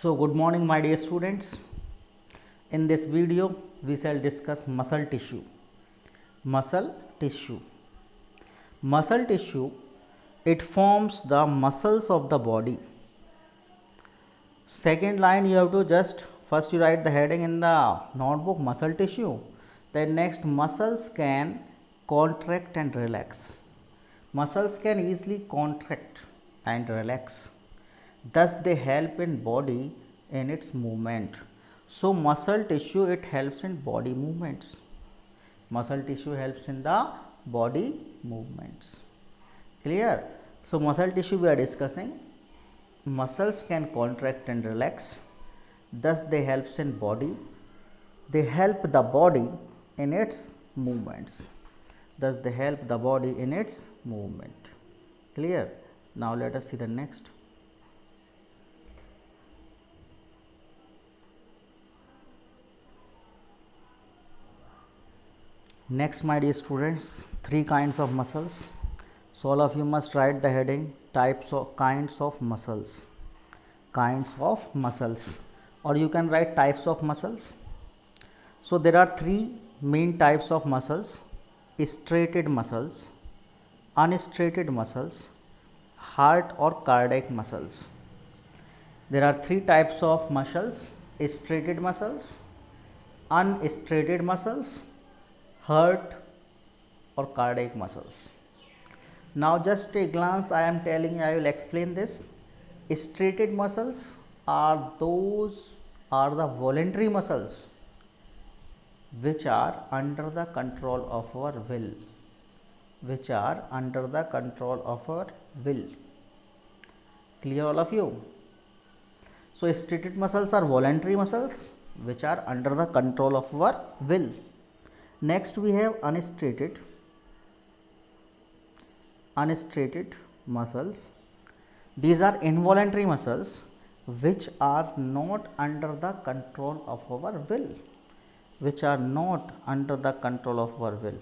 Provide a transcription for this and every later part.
So good morning my dear students. In this video we shall discuss muscle tissue. Muscle tissue. Muscle tissue, it forms the muscles of the body. Second line you have to just first you write the heading in the notebook muscle tissue. Then next muscles can contract and relax. Muscles can easily contract and relax. Thus they help in body in its movement. So muscle tissue, it helps in body movements. Muscle tissue helps in the body movements. Clear? So muscle tissue we are discussing. Muscles can contract and relax. Thus they helps in body. They help the body in its movements. Thus they help the body in its movement. Clear? Now let us see the next. Next my dear students, three kinds of muscles. So all of you must write the heading kinds of muscles. Kinds of muscles, or you can write types of muscles. So there are three main types of muscles: striated muscles, unstriated muscles, heart or cardiac muscles. There are three types of muscles: striated muscles, unstriated muscles, heart or cardiac muscles. Now just a glance I am telling you, I will explain this. Striated muscles are the voluntary muscles which are under the control of our will. Which are under the control of our will. Clear all of you? So striated muscles are voluntary muscles which are under the control of our will. Next we have unstriated muscles. These are involuntary muscles which are not under the control of our will. Which are not under the control of our will.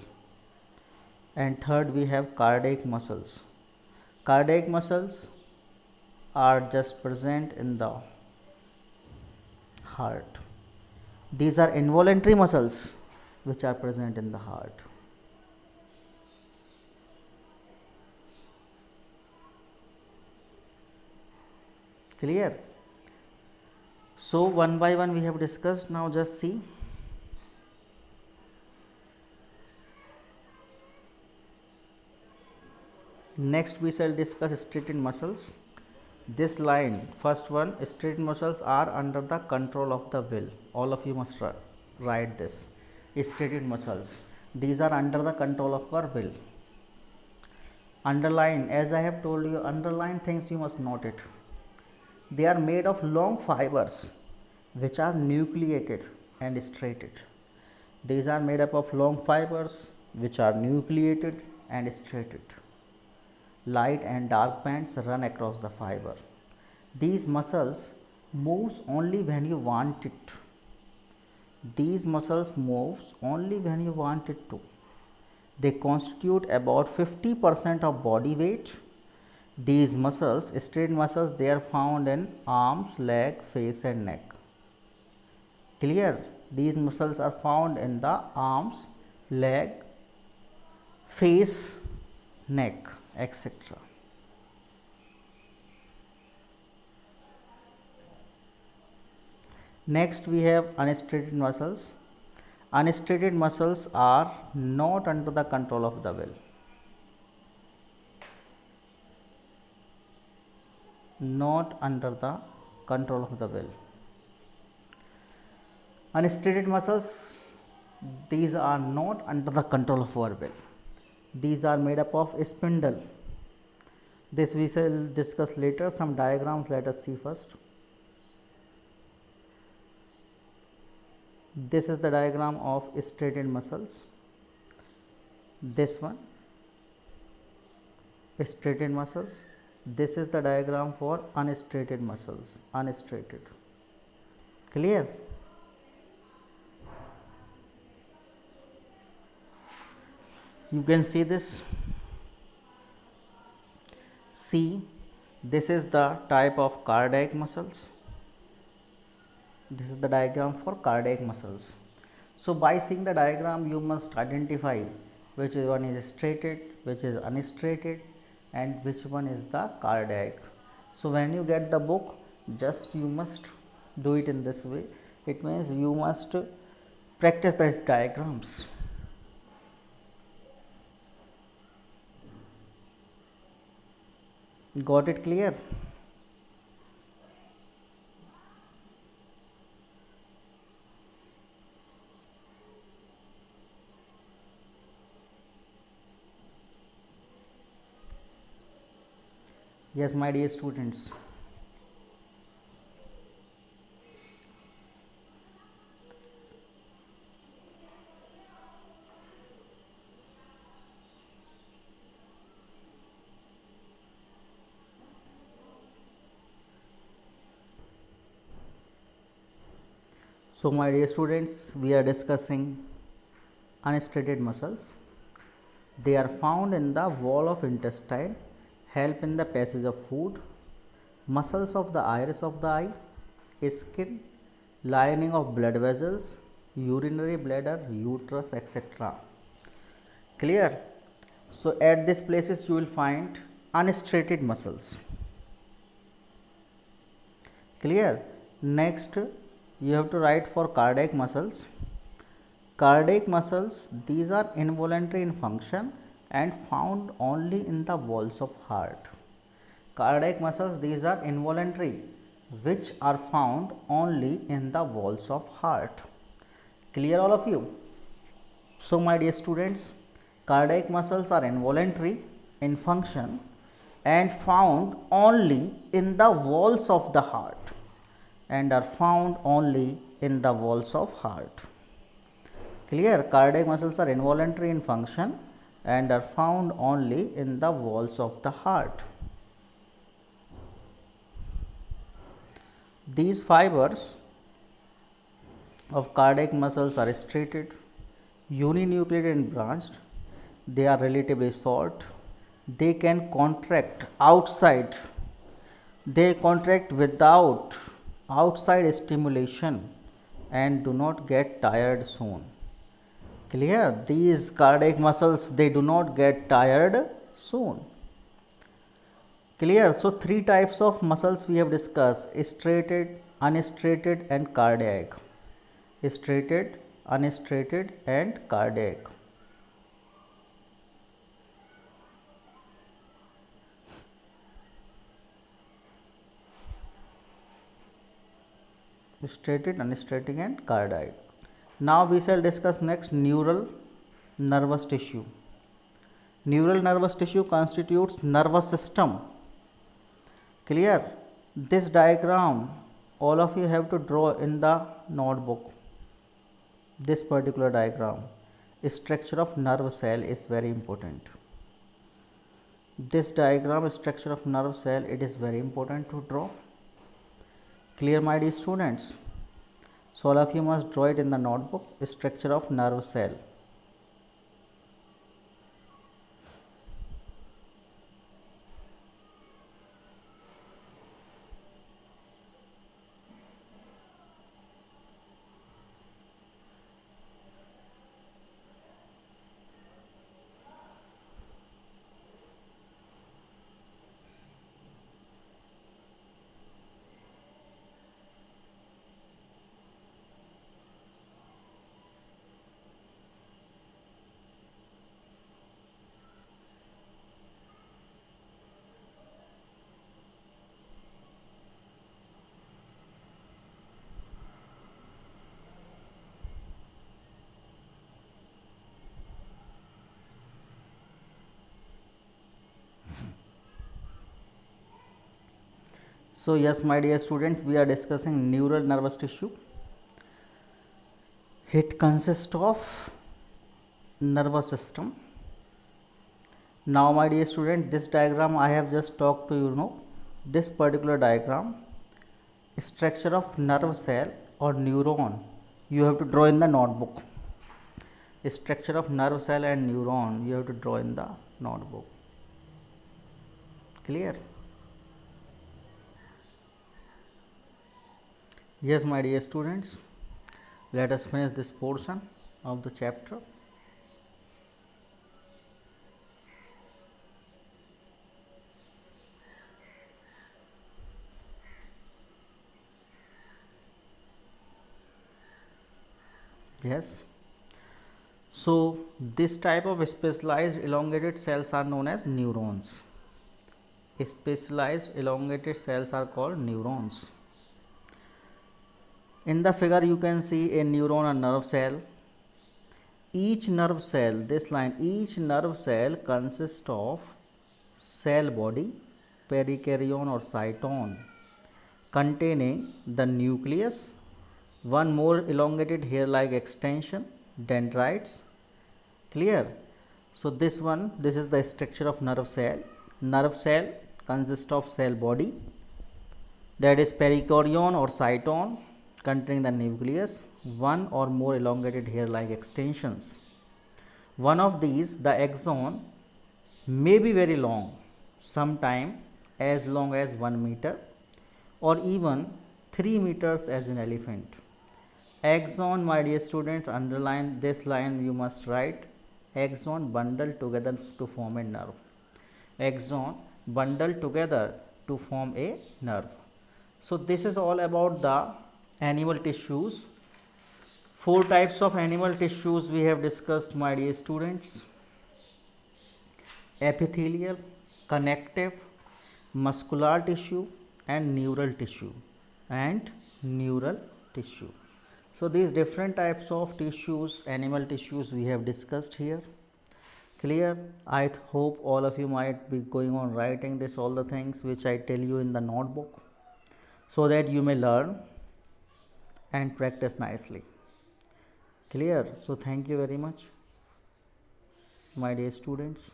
And third we have cardiac muscles. Cardiac muscles are just present in the heart. These are involuntary muscles which are present in the heart. Clear? So one by one we have discussed. Now just see. Next we shall discuss striated muscles. This line, first one, striated muscles are under the control of the will. All of you must write this. Striated muscles, these are under the control of our will. Underline, as I have told you, underline things you must note it. They are made of long fibers which are nucleated and striated. These are made up of long fibers which are nucleated and striated. Light and dark bands run across the fiber. These muscles moves only when you want it. These muscles moves only when you want it to. They constitute about 50% of body weight. These muscles, striated muscles, they are found in arms, leg, face and neck. Clear? These muscles are found in the arms, leg, face, neck, etc. Next we have unstriated muscles. Unstriated muscles are not under the control of the will. Not under the control of the will. Unstriated muscles, these are not under the control of our will. These are made up of spindle. This we shall discuss later. Some diagrams let us see first. This is the diagram of striated muscles. This one, striated muscles. This is the diagram for unstriated muscles. Unstriated. Clear? You can see this. See, this is the type of cardiac muscles. This is the diagram for cardiac muscles. So by seeing the diagram, you must identify which one is striated, which is unstriated, and which one is the cardiac. So when you get the book, just you must do it in this way. It means you must practice these diagrams. Got it clear? Yes, my dear students. So my dear students, we are discussing unstriated muscles. They are found in the wall of intestine, help in the passage of food, muscles of the iris of the eye, skin, lining of blood vessels, urinary bladder, uterus, etc. Clear? So at these places you will find unstriated muscles. Clear? Next, you have to write for cardiac muscles. Cardiac muscles, these are involuntary in function and found only in the walls of heart. Cardiac muscles, these are involuntary, which are found only in the walls of heart. Clear all of you? So my dear students, cardiac muscles are involuntary in function and found only in the walls of the heart and are found only in the walls of heart. Clear? Cardiac muscles are involuntary in function and are found only in the walls of the heart. These fibers of cardiac muscles are striated, uninucleated and branched. They are relatively short. They can contract outside. They contract without outside stimulation and do not get tired soon. Clear? These cardiac muscles, they do not get tired soon. Clear? So three types of muscles we have discussed: striated, unstriated and cardiac. Striated, unstriated and cardiac. Striated, unstriated and cardiac. Now we shall discuss next neural nervous tissue. Neural nervous tissue constitutes nervous system. Clear? This diagram all of you have to draw in the notebook. This particular diagram, structure of nerve cell is very important. This diagram, structure of nerve cell, it is very important to draw. Clear, my dear students? So all of you must draw it in the notebook, structure of nerve cell. So yes, my dear students, we are discussing neural nervous tissue. It consists of nervous system. Now my dear student, this diagram I have just talked to you know. This particular diagram, structure of nerve cell or neuron, you have to draw in the notebook. Structure of nerve cell and neuron, you have to draw in the notebook. Clear? Yes, my dear students, let us finish this portion of the chapter. Yes. So this type of specialized elongated cells are known as neurons. Specialized elongated cells are called neurons. In the figure you can see a neuron, a nerve cell. Each nerve cell, this line, each nerve cell consists of cell body, perikaryon or cyton, containing the nucleus, one more elongated hair-like extension, dendrites. Clear? So this one, this is the structure of nerve cell. Nerve cell consists of cell body, that is perikaryon or cyton, containing the nucleus, one or more elongated hair-like extensions. One of these, the axon, may be very long, sometime as long as 1 meter or even 3 meters as in elephant. Axon, my dear students, underline this line, you must write axon bundled together to form a nerve. Axon bundled together to form a nerve. So this is all about the animal tissues. 4 types of animal tissues we have discussed, my dear students: epithelial, connective, muscular tissue and neural tissue So these different types of tissues, animal tissues, we have discussed here. Clear? I hope all of you might be going on writing this, all the things which I tell you in the notebook, so that you may learn and practice nicely. Clear? So thank you very much, my dear students.